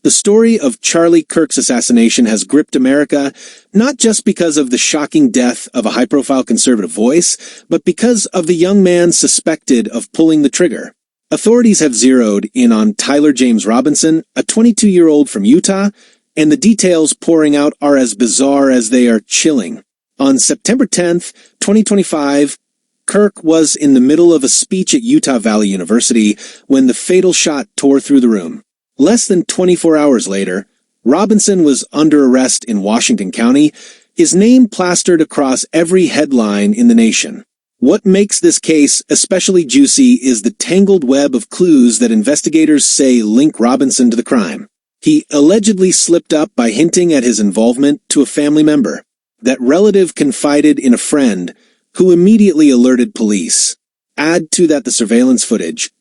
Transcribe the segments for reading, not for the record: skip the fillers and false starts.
The story of Charlie Kirk's assassination has gripped America, not just because of the shocking death of a high-profile conservative voice, but because of the young man suspected of pulling the trigger. Authorities have zeroed in on Tyler James Robinson, a 22-year-old from Utah, and the details pouring out are as bizarre as they are chilling. On September 10th, 2025, Kirk was in the middle of a speech at Utah Valley University when the fatal shot tore through the room. Less than 24 hours later, Robinson was under arrest in Washington County, his name plastered across every headline in the nation. What makes this case especially juicy is the tangled web of clues that investigators say link Robinson to the crime. He allegedly slipped up by hinting at his involvement to a family member. That relative confided in a friend, who immediately alerted police. Add to that the surveillance footage.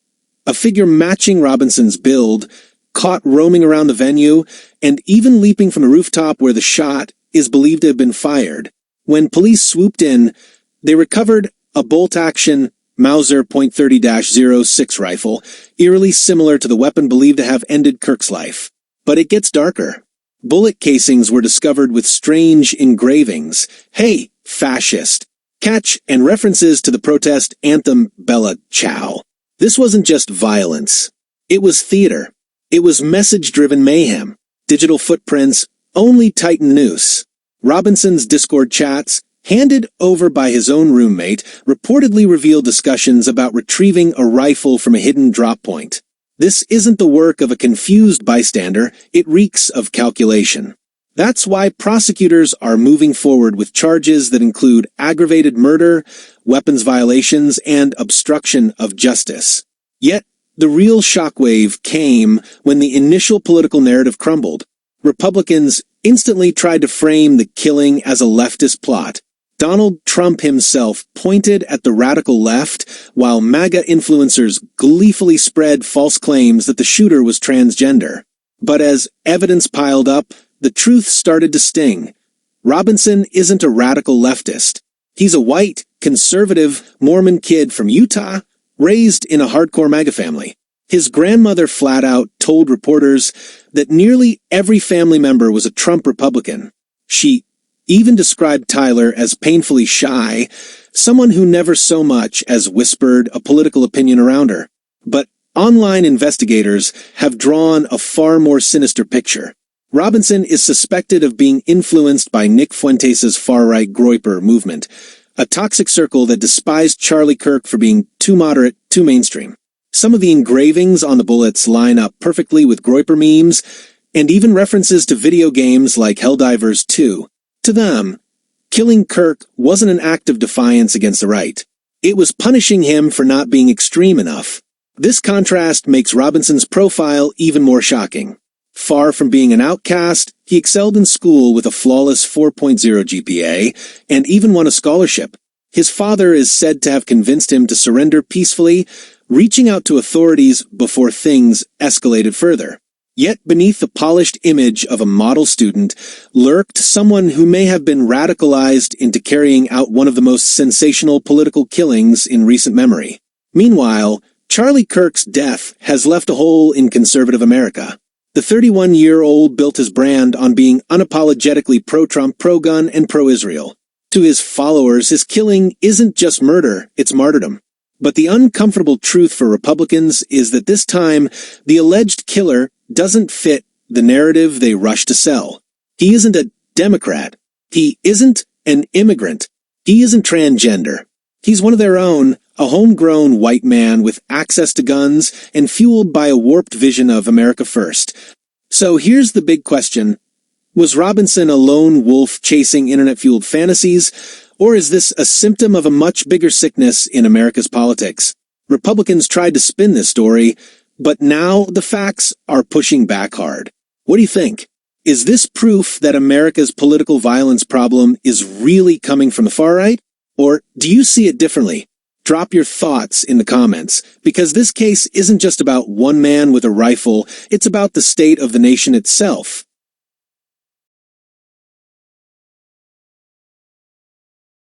A figure matching Robinson's build, caught roaming around the venue, and even leaping from a rooftop where the shot is believed to have been fired. When police swooped in, they recovered a bolt-action Mauser .30-06 rifle, eerily similar to the weapon believed to have ended Kirk's life. But it gets darker. Bullet casings were discovered with strange engravings. "Hey, fascist!" Catch and references to the protest anthem Bella Ciao. This wasn't just violence. It was theater. It was message-driven mayhem. Digital footprints only tighten the noose. Robinson's Discord chats, handed over by his own roommate, reportedly reveal discussions about retrieving a rifle from a hidden drop point. This isn't the work of a confused bystander, it reeks of calculation. That's why prosecutors are moving forward with charges that include aggravated murder, weapons violations, and obstruction of justice. Yet, the real shockwave came when the initial political narrative crumbled. Republicans instantly tried to frame the killing as a leftist plot. Donald Trump himself pointed at the radical left, while MAGA influencers gleefully spread false claims that the shooter was transgender. But as evidence piled up, the truth started to sting. Robinson isn't a radical leftist. He's a white, conservative Mormon kid from Utah, raised in a hardcore MAGA family. His grandmother flat out told reporters that nearly every family member was a Trump Republican. She even described Tyler as painfully shy, someone who never so much as whispered a political opinion around her. But online investigators have drawn a far more sinister picture. Robinson is suspected of being influenced by Nick Fuentes' far-right Groyper movement, a toxic circle that despised Charlie Kirk for being too moderate, too mainstream. Some of the engravings on the bullets line up perfectly with Groyper memes, and even references to video games like Helldivers 2. To them, killing Kirk wasn't an act of defiance against the right. It was punishing him for not being extreme enough. This contrast makes Robinson's profile even more shocking. Far from being an outcast, he excelled in school with a flawless 4.0 GPA, and even won a scholarship. His father is said to have convinced him to surrender peacefully, reaching out to authorities before things escalated further. Yet beneath the polished image of a model student lurked someone who may have been radicalized into carrying out one of the most sensational political killings in recent memory. Meanwhile, Charlie Kirk's death has left a hole in conservative America. The 31-year-old built his brand on being unapologetically pro-Trump, pro-gun, and pro-Israel. To his followers, his killing isn't just murder, it's martyrdom. But the uncomfortable truth for Republicans is that this time, the alleged killer doesn't fit the narrative they rush to sell. He isn't a Democrat. He isn't an immigrant. He isn't transgender. He's one of their own, a homegrown white man with access to guns and fueled by a warped vision of America first. So here's the big question. Was Robinson a lone wolf chasing internet-fueled fantasies, or is this a symptom of a much bigger sickness in America's politics? Republicans tried to spin this story, but now the facts are pushing back hard. What do you think? Is this proof that America's political violence problem is really coming from the far right? Or do you see it differently? Drop your thoughts in the comments, because this case isn't just about one man with a rifle, it's about the state of the nation itself.